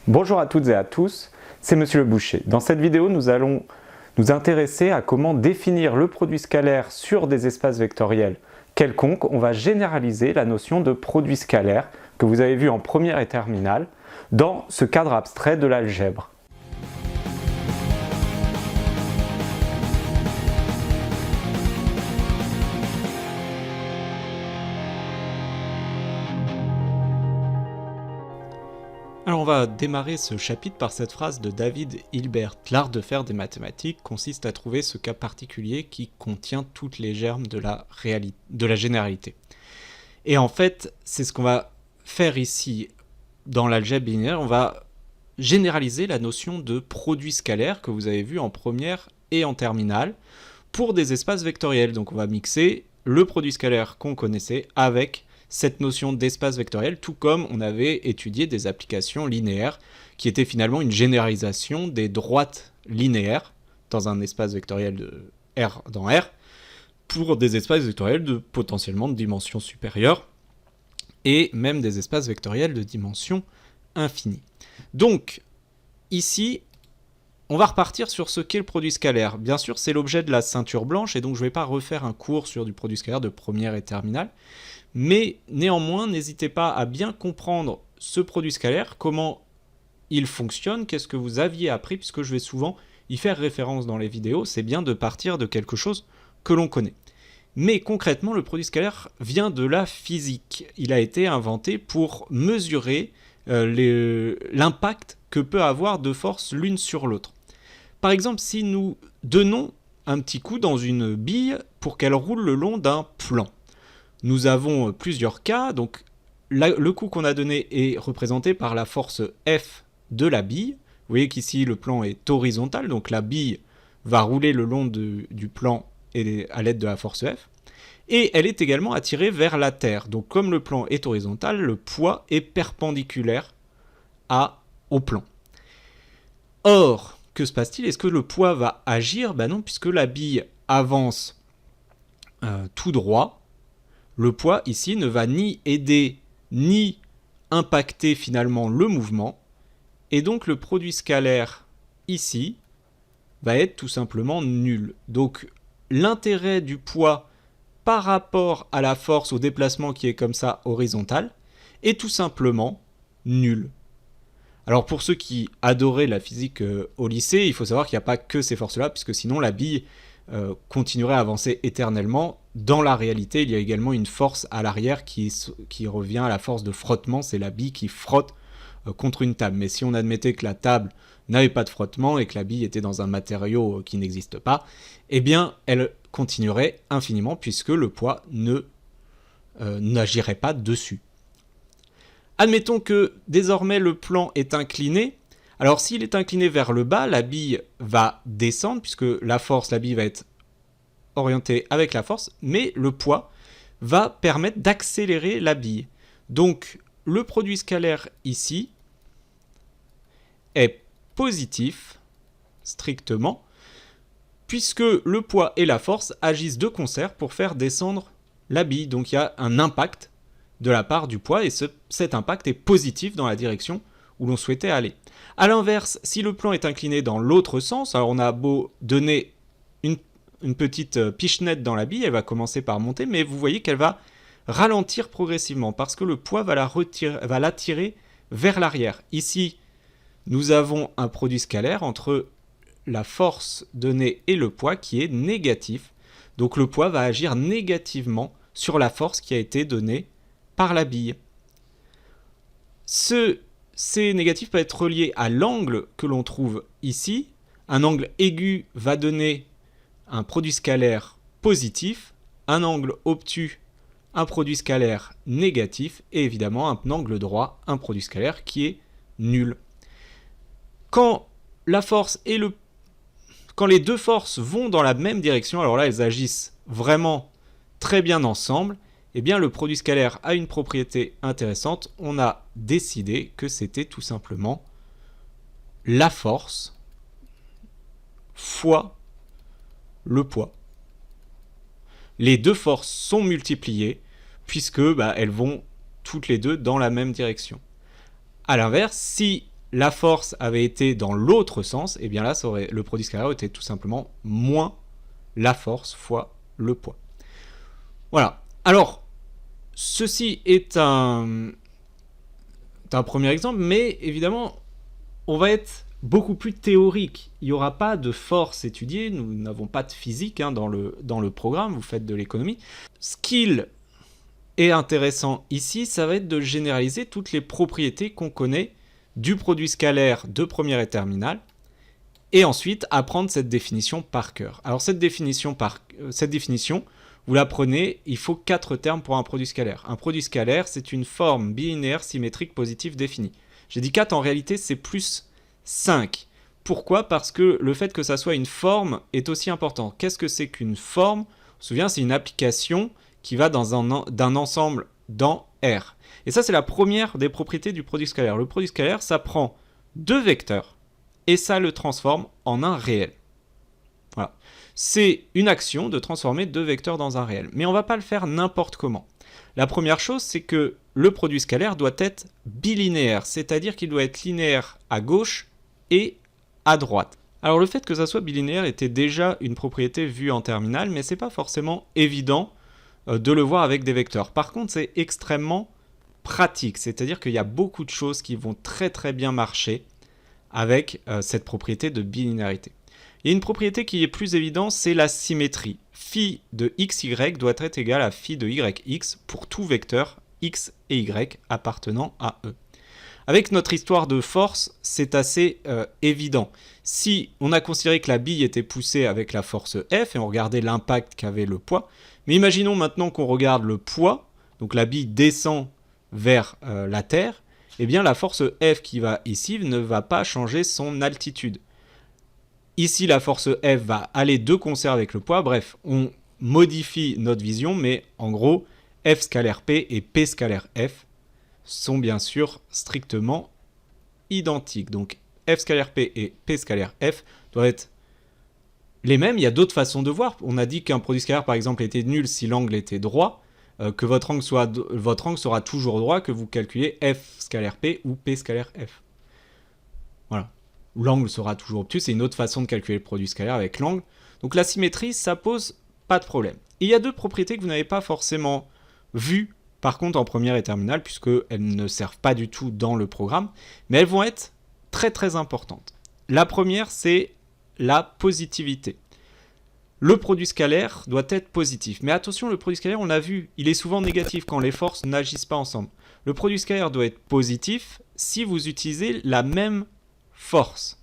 Bonjour à toutes et à tous, c'est Monsieur le Boucher. Dans cette vidéo, nous allons nous intéresser à comment définir le produit scalaire sur des espaces vectoriels quelconques. On va généraliser la notion de produit scalaire que vous avez vu en première et terminale dans ce cadre abstrait de l'algèbre. Alors on va démarrer ce chapitre par cette phrase de David Hilbert. L'art de faire des mathématiques consiste à trouver ce cas particulier qui contient toutes les germes de la généralité. Et en fait, c'est ce qu'on va faire ici dans l'algèbre binaire. On va généraliser la notion de produit scalaire que vous avez vu en première et en terminale pour des espaces vectoriels. Donc on va mixer le produit scalaire qu'on connaissait avec cette notion d'espace vectoriel, tout comme on avait étudié des applications linéaires, qui étaient finalement une généralisation des droites linéaires dans un espace vectoriel de R dans R, pour des espaces vectoriels de potentiellement de dimension supérieure, et même des espaces vectoriels de dimension infinie. Donc, ici, on va repartir sur ce qu'est le produit scalaire. Bien sûr, c'est l'objet de la ceinture blanche, et donc je ne vais pas refaire un cours sur du produit scalaire de première et terminale, mais néanmoins, n'hésitez pas à bien comprendre ce produit scalaire, comment il fonctionne, qu'est-ce que vous aviez appris, puisque je vais souvent y faire référence dans les vidéos. C'est bien de partir de quelque chose que l'on connaît. Mais concrètement, le produit scalaire vient de la physique. Il a été inventé pour mesurer l'impact que peut avoir deux forces l'une sur l'autre. Par exemple, si nous donnons un petit coup dans une bille pour qu'elle roule le long d'un plan, nous avons plusieurs cas. Donc le coup qu'on a donné est représenté par la force F de la bille. Vous voyez qu'ici le plan est horizontal, donc la bille va rouler le long du plan à l'aide de la force F. Et elle est également attirée vers la Terre. Donc comme le plan est horizontal, le poids est perpendiculaire au plan. Or, que se passe-t-il? Est-ce que le poids va agir? Ben non, puisque la bille avance tout droit. Le poids ici ne va ni aider ni impacter finalement le mouvement, et donc le produit scalaire ici va être tout simplement nul. Donc l'intérêt du poids par rapport à la force au déplacement qui est comme ça horizontal est tout simplement nul. Alors pour ceux qui adoraient la physique au lycée, il faut savoir qu'il n'y a pas que ces forces-là, puisque sinon la bille continuerait à avancer éternellement. Dans la réalité, il y a également une force à l'arrière qui revient à la force de frottement, c'est la bille qui frotte contre une table. Mais si on admettait que la table n'avait pas de frottement et que la bille était dans un matériau qui n'existe pas, eh bien elle continuerait infiniment puisque le poids n'agirait pas dessus. Admettons que désormais le plan est incliné. Alors s'il est incliné vers le bas, la bille va descendre puisque la bille va être orientée avec la force, mais le poids va permettre d'accélérer la bille. Donc le produit scalaire ici est positif, strictement, puisque le poids et la force agissent de concert pour faire descendre la bille. Donc il y a un impact de la part du poids, et cet impact est positif dans la direction où l'on souhaitait aller. A l'inverse, si le plan est incliné dans l'autre sens, alors on a beau donner une petite pichenette dans la bille, elle va commencer par monter, mais vous voyez qu'elle va ralentir progressivement, parce que le poids va l'attirer vers l'arrière. Ici, nous avons un produit scalaire entre la force donnée et le poids qui est négatif, donc le poids va agir négativement sur la force qui a été donnée par la bille. C'est négatif peut être relié à l'angle que l'on trouve ici. Un angle aigu va donner un produit scalaire positif, un angle obtus, un produit scalaire négatif, et évidemment un angle droit, un produit scalaire qui est nul. Quand les deux forces vont dans la même direction, alors là elles agissent vraiment très bien ensemble, eh bien le produit scalaire a une propriété intéressante. On a décidé que c'était tout simplement la force fois le poids. Les deux forces sont multipliées puisque elles vont toutes les deux dans la même direction. A l'inverse, si la force avait été dans l'autre sens, et bien là, le produit scalaire aurait été tout simplement moins la force fois le poids. Voilà. Alors, ceci est un premier exemple, mais évidemment, on va être beaucoup plus théorique. Il n'y aura pas de force étudiée, nous n'avons pas de physique dans le programme, vous faites de l'économie. Ce qu'il est intéressant ici, ça va être de généraliser toutes les propriétés qu'on connaît du produit scalaire de première et terminale, et ensuite apprendre cette définition par cœur. Alors cette définition, vous la prenez, il faut 4 termes pour un produit scalaire. Un produit scalaire, c'est une forme bilinéaire symétrique positive définie. J'ai dit 4, en réalité c'est plus 5. Pourquoi ? Parce que le fait que ça soit une forme est aussi important. Qu'est-ce que c'est qu'une forme ? On se souvient, c'est une application qui va d'un ensemble dans R. Et ça, c'est la première des propriétés du produit scalaire. Le produit scalaire, ça prend 2 vecteurs et ça le transforme en un réel. Voilà. C'est une action de transformer 2 vecteurs dans un réel. Mais on ne va pas le faire n'importe comment. La première chose, c'est que le produit scalaire doit être bilinéaire, c'est-à-dire qu'il doit être linéaire à gauche et à droite. Alors le fait que ça soit bilinéaire était déjà une propriété vue en terminale, mais ce n'est pas forcément évident de le voir avec des vecteurs. Par contre, c'est extrêmement pratique, c'est-à-dire qu'il y a beaucoup de choses qui vont très très bien marcher avec cette propriété de bilinéarité. Il y a une propriété qui est plus évidente, c'est la symétrie. Phi de xy doit être égal à phi de yx pour tout vecteur x et y appartenant à E. Avec notre histoire de force, c'est assez évident. Si on a considéré que la bille était poussée avec la force F et on regardait l'impact qu'avait le poids, mais imaginons maintenant qu'on regarde le poids, donc la bille descend vers la Terre, eh bien la force F qui va ici ne va pas changer son altitude. Ici, la force F va aller de concert avec le poids. Bref, on modifie notre vision, mais en gros, F scalaire P et P scalaire F sont bien sûr strictement identiques. Donc, F scalaire P et P scalaire F doivent être les mêmes. Il y a d'autres façons de voir. On a dit qu'un produit scalaire, par exemple, était nul si l'angle était droit, que votre angle sera toujours droit, que vous calculez F scalaire P ou P scalaire F. Voilà. L'angle sera toujours obtus, c'est une autre façon de calculer le produit scalaire avec l'angle. Donc la symétrie, ça pose pas de problème. Et il y a 2 propriétés que vous n'avez pas forcément vues, par contre, en première et terminale, puisqu'elles ne servent pas du tout dans le programme, mais elles vont être très très importantes. La première, c'est la positivité. Le produit scalaire doit être positif. Mais attention, le produit scalaire, on l'a vu, il est souvent négatif quand les forces n'agissent pas ensemble. Le produit scalaire doit être positif si vous utilisez la même force.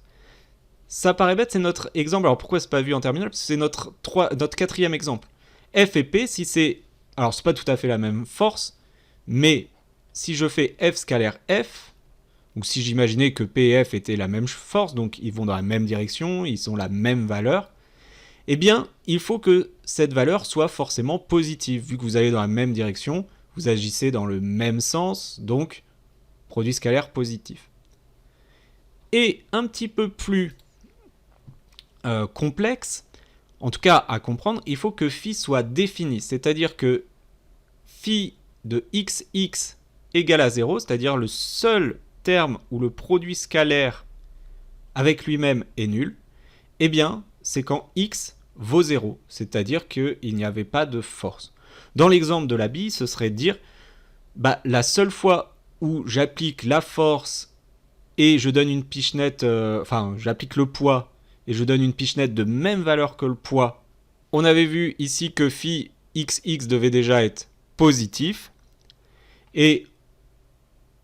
Ça paraît bête, c'est notre exemple. Alors pourquoi c'est pas vu en terminale ? Parce que c'est notre 4e exemple. F et P, si c'est... Alors c'est pas tout à fait la même force, mais si je fais F scalaire F, donc si j'imaginais que P et F étaient la même force, donc ils vont dans la même direction, ils ont la même valeur, eh bien il faut que cette valeur soit forcément positive. Vu que vous allez dans la même direction, vous agissez dans le même sens, donc produit scalaire positif. Et un petit peu plus complexe, en tout cas à comprendre, il faut que phi soit défini, c'est-à-dire que phi de xx égale à 0, c'est-à-dire le seul terme où le produit scalaire avec lui-même est nul, eh bien c'est quand x vaut 0, c'est-à-dire qu'il n'y avait pas de force. Dans l'exemple de la bille, ce serait de dire la seule fois où j'applique la force et je donne une pichenette, j'applique le poids et je donne une pichenette de même valeur que le poids. On avait vu ici que phi xx devait déjà être positif. Et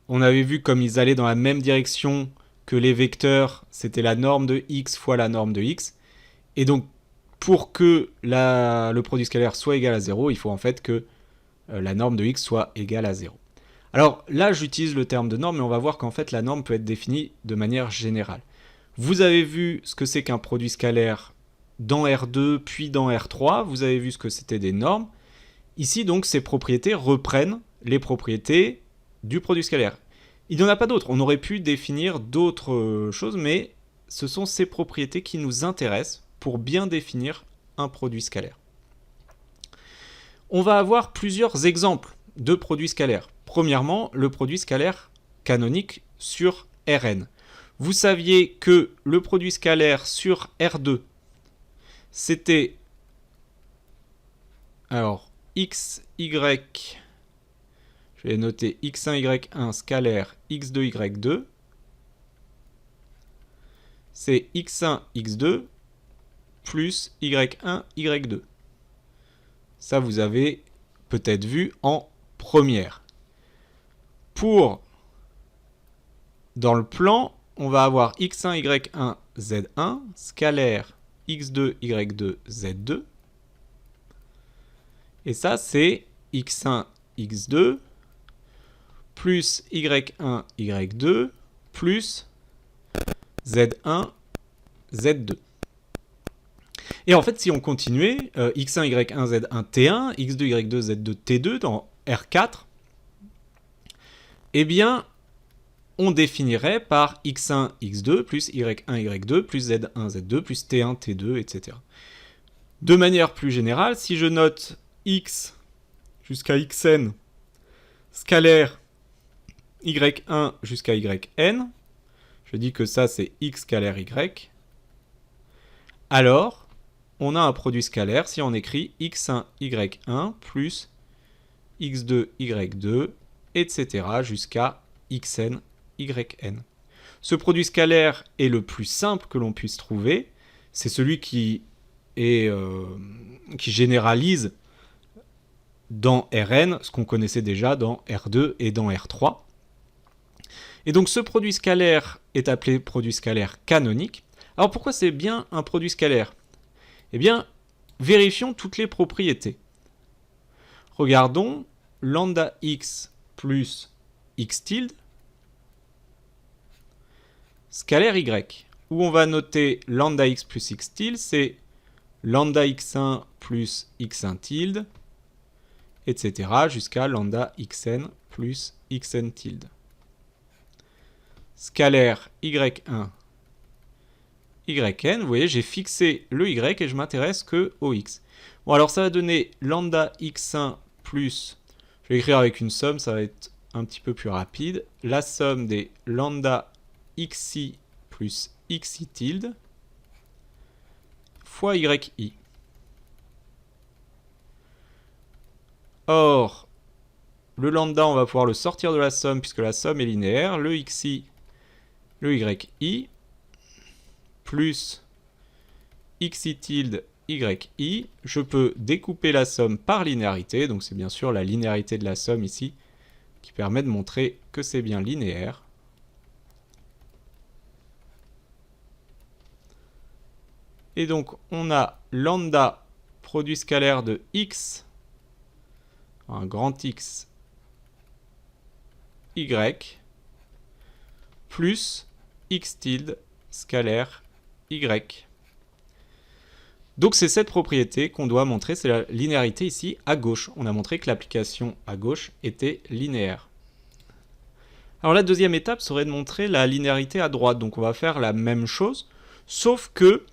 on avait vu comme ils allaient dans la même direction que les vecteurs, c'était la norme de x fois la norme de x. Et donc, pour que le produit scalaire soit égal à 0, il faut en fait que la norme de x soit égale à 0. Alors là, j'utilise le terme de norme, mais on va voir qu'en fait, la norme peut être définie de manière générale. Vous avez vu ce que c'est qu'un produit scalaire dans R2, puis dans R3. Vous avez vu ce que c'était des normes. Ici, donc, ces propriétés reprennent les propriétés du produit scalaire. Il n'y en a pas d'autres. On aurait pu définir d'autres choses, mais ce sont ces propriétés qui nous intéressent pour bien définir un produit scalaire. On va avoir plusieurs exemples de produits scalaires. Premièrement, le produit scalaire canonique sur Rn. vous saviez que le produit scalaire sur R2, c'était alors x, y, je vais noter x1, y1 scalaire x2, y2, c'est x1, x2 plus y1, y2. Ça, vous avez peut-être vu en première. Dans le plan, on va avoir x1, y1, z1, scalaire x2, y2, z2. Et ça, c'est x1, x2, plus y1, y2, plus z1, z2. Et en fait, si on continuait, x1, y1, z1, t1, x2, y2, z2, t2 dans R4, eh bien, on définirait par x1, x2, plus y1, y2, plus z1, z2, plus t1, t2, etc. De manière plus générale, si je note x jusqu'à xn, scalaire y1 jusqu'à yn, je dis que ça c'est x scalaire y, alors on a un produit scalaire si on écrit x1, y1 plus x2, y2, etc. jusqu'à xn, yn. Ce produit scalaire est le plus simple que l'on puisse trouver. C'est celui qui généralise dans Rn ce qu'on connaissait déjà dans R2 et dans R3. Et donc ce produit scalaire est appelé produit scalaire canonique. Alors pourquoi c'est bien un produit scalaire ? Eh bien, vérifions toutes les propriétés. Regardons lambda x plus x tilde scalaire y, où on va noter lambda x plus x tilde, c'est lambda x1 plus x1 tilde, etc. jusqu'à lambda xn plus xn tilde. Scalaire y1, yn, vous voyez, j'ai fixé le y et je m'intéresse que au x. Bon, alors ça va donner lambda x1 plus, je vais écrire avec une somme, ça va être un petit peu plus rapide, la somme des lambda xi plus xi tilde fois yi. Or, le lambda, on va pouvoir le sortir de la somme puisque la somme est linéaire. Le xi, le yi, plus xi tilde yi. Je peux découper la somme par linéarité. Donc c'est bien sûr la linéarité de la somme ici qui permet de montrer que c'est bien linéaire. Et donc on a lambda produit scalaire de x, un grand X, y, plus x tilde scalaire y. Donc c'est cette propriété qu'on doit montrer, c'est la linéarité ici à gauche. On a montré que l'application à gauche était linéaire. Alors la deuxième étape serait de montrer la linéarité à droite. Donc on va faire la même chose, sauf que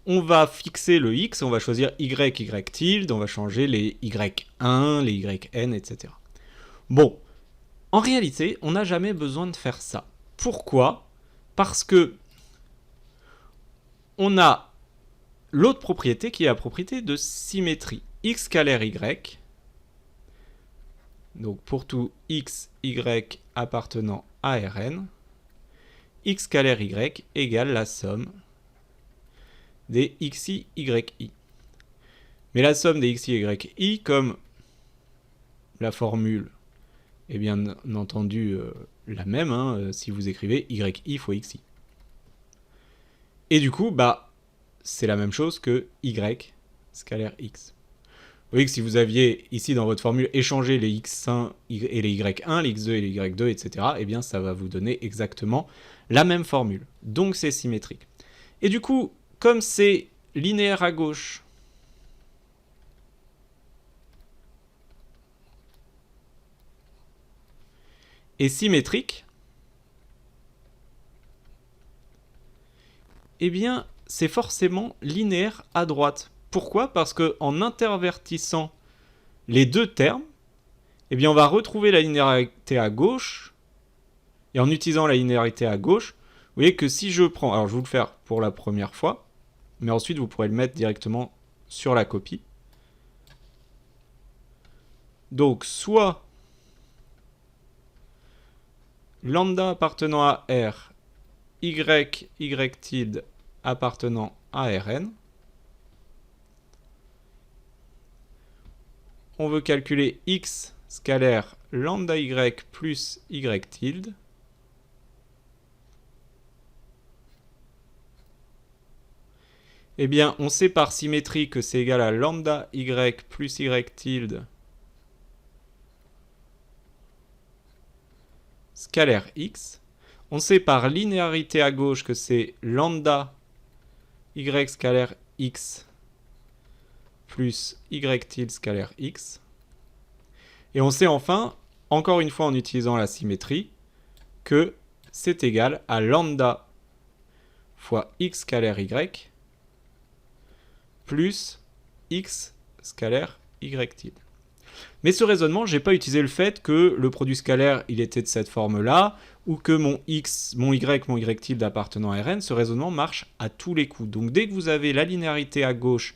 on va fixer le x, on va choisir y tilde, on va changer les y1, les yn, etc. Bon, en réalité, on n'a jamais besoin de faire ça. Pourquoi ? Parce que on a l'autre propriété qui est la propriété de symétrie. X scalaire y, donc pour tout x, y appartenant à Rn, x scalaire y égale la somme des xi, yi. Mais la somme des xi, yi, comme la formule est bien entendu la même, si vous écrivez yi fois xi. Et du coup, c'est la même chose que y scalaire x. Vous voyez que si vous aviez ici dans votre formule échangé les x1 et les y1, les x2 et les y2, etc., eh bien ça va vous donner exactement la même formule. Donc c'est symétrique. Et du coup, comme c'est linéaire à gauche, et symétrique, eh bien, c'est forcément linéaire à droite. Pourquoi ? Parce qu'en intervertissant les deux termes, eh bien, on va retrouver la linéarité à gauche, et en utilisant la linéarité à gauche, Vous voyez que si je prends, alors je vais vous le faire pour la première fois, mais ensuite vous pourrez le mettre directement sur la copie. Donc soit lambda appartenant à R, y tilde appartenant à Rn. On veut calculer x scalaire lambda y plus y tilde. Eh bien, on sait par symétrie que c'est égal à lambda y plus y tilde scalaire x. On sait par linéarité à gauche que c'est lambda y scalaire x plus y tilde scalaire x. Et on sait enfin, encore une fois en utilisant la symétrie, que c'est égal à lambda fois x scalaire y plus x scalaire y tilde. Mais ce raisonnement, je n'ai pas utilisé le fait que le produit scalaire, il était de cette forme-là, ou que mon x, mon y tilde appartenant à Rn, ce raisonnement marche à tous les coups. Donc dès que vous avez la linéarité à gauche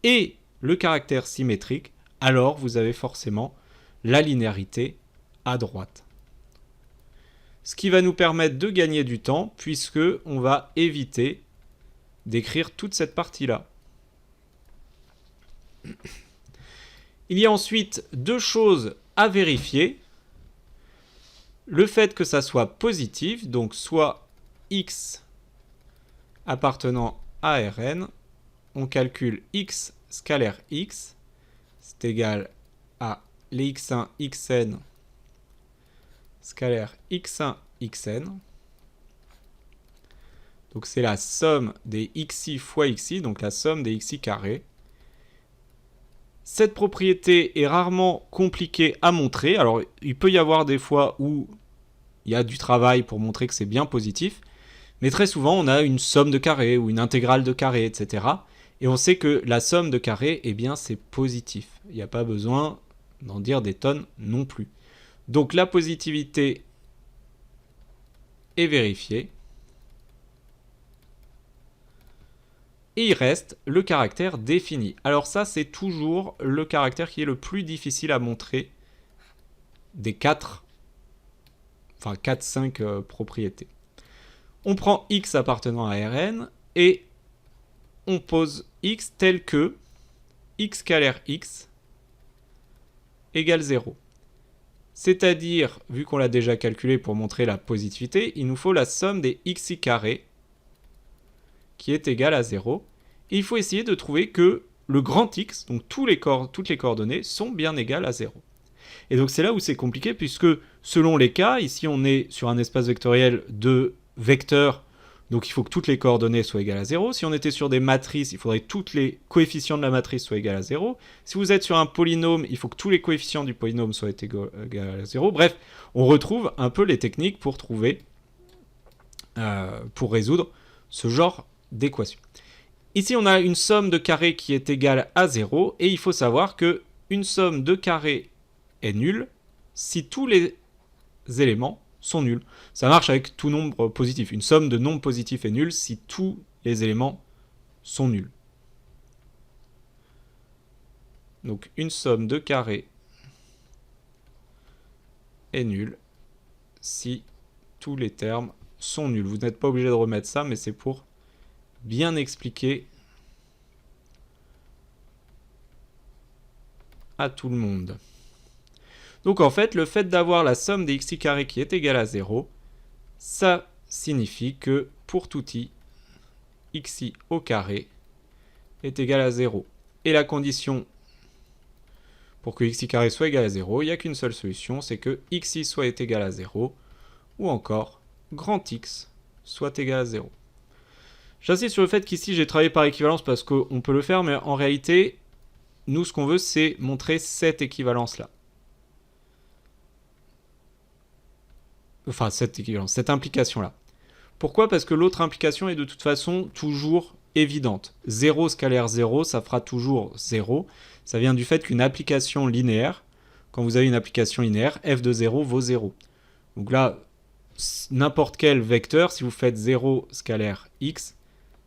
et le caractère symétrique, alors vous avez forcément la linéarité à droite. Ce qui va nous permettre de gagner du temps, puisque on va éviter d'écrire toute cette partie-là. Il y a ensuite deux choses à vérifier. Le fait que ça soit positif, donc soit x appartenant à Rn, on calcule x scalaire x, c'est égal à les x1 xn scalaire x1 xn. Donc c'est la somme des xi fois xi, donc la somme des xi carrés. Cette propriété est rarement compliquée à montrer. Alors, il peut y avoir des fois où il y a du travail pour montrer que c'est bien positif, mais très souvent, on a une somme de carrés ou une intégrale de carrés, etc. Et on sait que la somme de carrés, eh bien, c'est positif. Il n'y a pas besoin d'en dire des tonnes non plus. Donc, la positivité est vérifiée. Et il reste le caractère défini. Alors ça, c'est toujours le caractère qui est le plus difficile à montrer des 5 propriétés. On prend x appartenant à Rn et on pose x tel que x scalaire x égale 0. C'est-à-dire, vu qu'on l'a déjà calculé pour montrer la positivité, il nous faut la somme des xi carrés qui est égal à 0. Et il faut essayer de trouver que le grand X, donc toutes les coordonnées, sont bien égales à 0. Et donc c'est là où c'est compliqué, puisque selon les cas, ici on est sur un espace vectoriel de vecteurs, donc il faut que toutes les coordonnées soient égales à 0. Si on était sur des matrices, il faudrait que tous les coefficients de la matrice soient égales à 0. Si vous êtes sur un polynôme, il faut que tous les coefficients du polynôme soient égaux à 0. Bref, on retrouve un peu les techniques pour trouver, pour résoudre ce genre d'équation. Ici, on a une somme de carrés qui est égale à 0, et il faut savoir qu'une somme de carrés est nulle si tous les éléments sont nuls. Ça marche avec tout nombre positif. Une somme de nombres positifs est nulle si tous les éléments sont nuls. Donc, une somme de carrés est nulle si tous les termes sont nuls. Vous n'êtes pas obligé de remettre ça, mais c'est pour bien expliquer à tout le monde. Donc en fait, le fait d'avoir la somme des xi carrés qui est égale à 0, ça signifie que pour tout i, xi au carré est égal à 0. Et la condition pour que xi carré soit égal à 0, il n'y a qu'une seule solution, c'est que xi soit égal à 0, ou encore grand X soit égal à 0. J'insiste sur le fait qu'ici j'ai travaillé par équivalence parce qu'on peut le faire, mais en réalité, nous ce qu'on veut c'est montrer cette équivalence-là. Enfin, cette implication-là. Pourquoi ? Parce que l'autre implication est de toute façon toujours évidente. 0 scalaire 0, ça fera toujours 0. Ça vient du fait qu'une application linéaire, quand vous avez une application linéaire, f de 0 vaut 0. Donc là, n'importe quel vecteur, si vous faites 0 scalaire x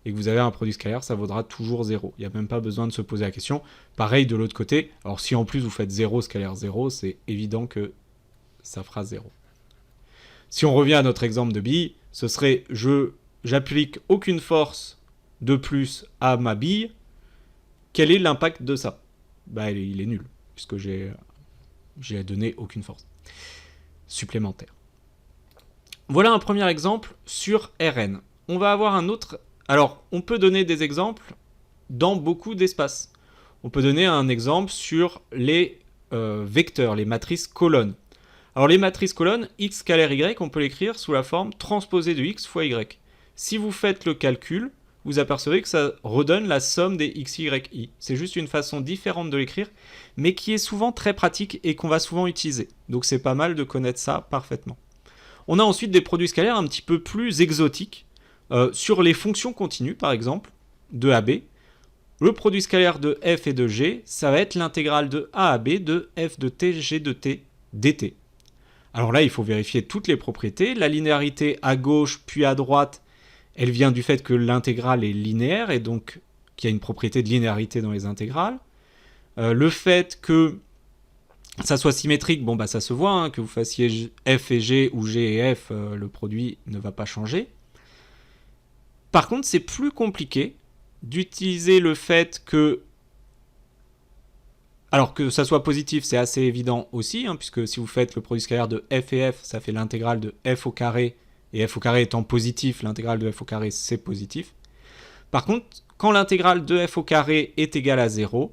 et que vous avez un produit scalaire, ça vaudra toujours 0. Il n'y a même pas besoin de se poser la question. Pareil de l'autre côté. Alors si en plus vous faites 0 scalaire 0, c'est évident que ça fera 0. Si on revient à notre exemple de bille, ce serait j'applique aucune force de plus à ma bille. Quel est l'impact de ça? Il est nul, puisque j'ai donné aucune force supplémentaire. Voilà un premier exemple sur Rn. On va avoir un autre. Alors, on peut donner des exemples dans beaucoup d'espaces. On peut donner un exemple sur les vecteurs, les matrices colonnes. Alors, les matrices colonnes, x scalaire y, on peut l'écrire sous la forme transposée de x fois y. Si vous faites le calcul, vous apercevez que ça redonne la somme des x, y, i. C'est juste une façon différente de l'écrire, mais qui est souvent très pratique et qu'on va souvent utiliser. Donc, c'est pas mal de connaître ça parfaitement. On a ensuite des produits scalaires un petit peu plus exotiques. Sur les fonctions continues, par exemple, de AB, le produit scalaire de f et de g, ça va être l'intégrale de a à b de f de t, g de t, dt. Alors là, il faut vérifier toutes les propriétés. La linéarité à gauche puis à droite, elle vient du fait que l'intégrale est linéaire et donc qu'il y a une propriété de linéarité dans les intégrales. Le fait que ça soit symétrique, ça se voit, hein, que vous fassiez f et g ou g et f, le produit ne va pas changer. Par contre, c'est plus compliqué d'utiliser le fait que... Alors que ça soit positif, c'est assez évident aussi, hein, puisque si vous faites le produit scalaire de f et f, ça fait l'intégrale de f au carré, et f au carré étant positif, l'intégrale de f au carré, c'est positif. Par contre, quand l'intégrale de f au carré est égale à 0,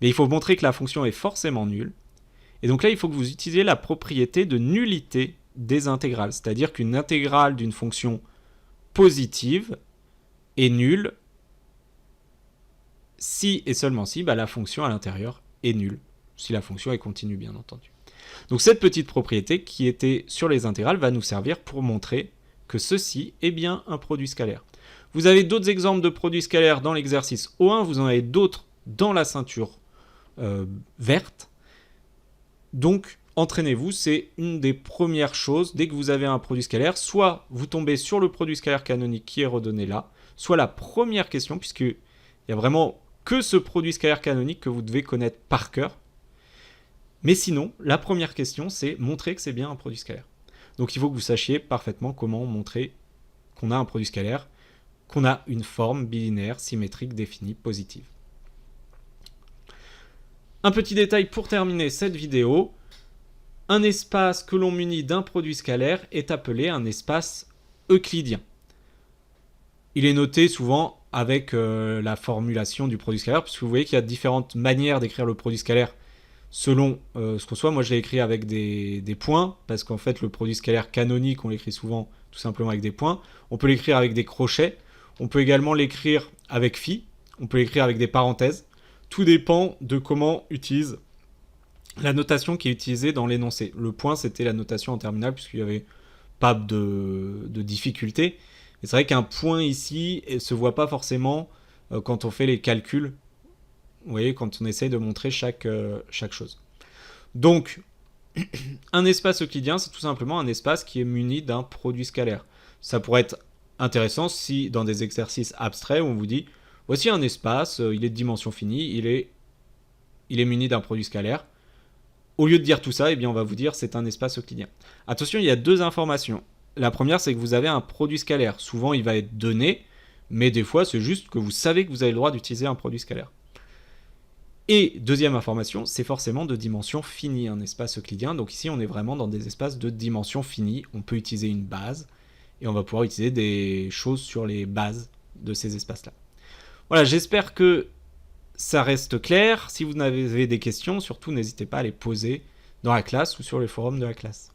il faut montrer que la fonction est forcément nulle. Et donc là, il faut que vous utilisiez la propriété de nullité des intégrales, c'est-à-dire qu'une intégrale d'une fonction positive est nulle si et seulement si la fonction à l'intérieur est nulle, si la fonction est continue bien entendu. Donc cette petite propriété qui était sur les intégrales va nous servir pour montrer que ceci est bien un produit scalaire. Vous avez d'autres exemples de produits scalaires dans l'exercice O1, vous en avez d'autres dans la ceinture verte. Donc entraînez-vous, c'est une des premières choses. Dès que vous avez un produit scalaire, soit vous tombez sur le produit scalaire canonique qui est redonné là, soit la première question, puisqu'il n'y a vraiment que ce produit scalaire canonique que vous devez connaître par cœur. Mais sinon, la première question, c'est montrer que c'est bien un produit scalaire. Donc il faut que vous sachiez parfaitement comment montrer qu'on a un produit scalaire, qu'on a une forme bilinéaire symétrique définie positive. Un petit détail pour terminer cette vidéo. Un espace que l'on munit d'un produit scalaire est appelé un espace euclidien. Il est noté souvent avec la formulation du produit scalaire, puisque vous voyez qu'il y a différentes manières d'écrire le produit scalaire selon ce qu'on soit. Moi, je l'ai écrit avec des points, parce qu'en fait, le produit scalaire canonique, on l'écrit souvent tout simplement avec des points. On peut l'écrire avec des crochets. On peut également l'écrire avec phi. On peut l'écrire avec des parenthèses. Tout dépend de comment utilise la notation qui est utilisée dans l'énoncé. Le point, c'était la notation en terminale, puisqu'il n'y avait pas de difficulté. Mais c'est vrai qu'un point ici ne se voit pas forcément quand on fait les calculs. Vous voyez, quand on essaye de montrer chaque chose. Donc, un espace euclidien, c'est tout simplement un espace qui est muni d'un produit scalaire. Ça pourrait être intéressant si, dans des exercices abstraits, on vous dit « Voici un espace, il est de dimension finie, il est muni d'un produit scalaire. » Au lieu de dire tout ça, on va vous dire c'est un espace euclidien. Attention, il y a deux informations. La première, c'est que vous avez un produit scalaire. Souvent, il va être donné, mais des fois, c'est juste que vous savez que vous avez le droit d'utiliser un produit scalaire. Et deuxième information, c'est forcément de dimension finie, un espace euclidien. Donc ici, on est vraiment dans des espaces de dimension finie. On peut utiliser une base, et on va pouvoir utiliser des choses sur les bases de ces espaces-là. Voilà, j'espère que ça reste clair. Si vous avez des questions, surtout n'hésitez pas à les poser dans la classe ou sur les forums de la classe.